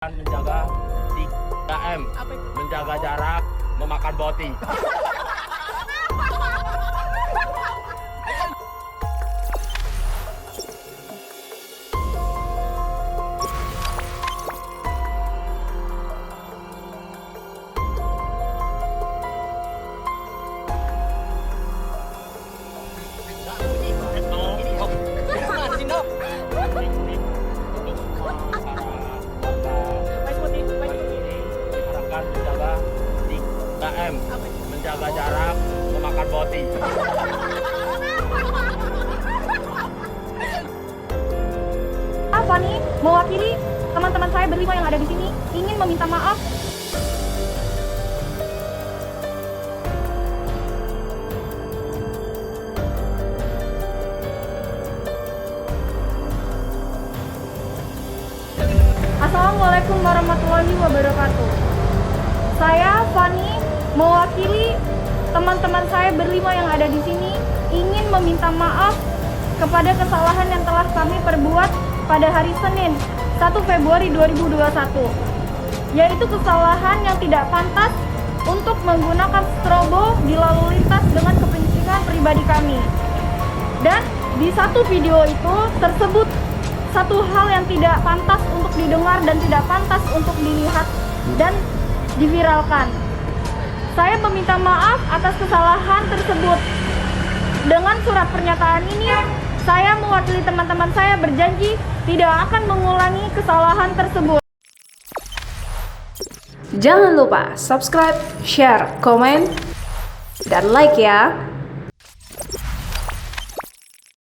Menjaga 3M, menjaga jarak, memakan boti. Menjaga 3M, menjaga jarak, memakan boti. Fani mewakili teman-teman saya berlima yang ada di sini ingin meminta maaf. Assalamualaikum warahmatullahi wabarakatuh. Saya Fani mewakili teman-teman saya berlima yang ada di sini ingin meminta maaf kepada kesalahan yang telah kami perbuat pada hari Senin 1 Februari 2021, yaitu kesalahan yang tidak pantas untuk menggunakan strobo di lalu lintas dengan kepentingan pribadi kami. Dan di satu video itu tersebut satu hal yang tidak pantas untuk didengar dan tidak pantas untuk dilihat dan diviralkan. Saya meminta maaf atas kesalahan tersebut. Dengan surat pernyataan ini, saya mewakili teman-teman saya berjanji tidak akan mengulangi kesalahan tersebut. Jangan lupa subscribe, share, komen, dan like ya.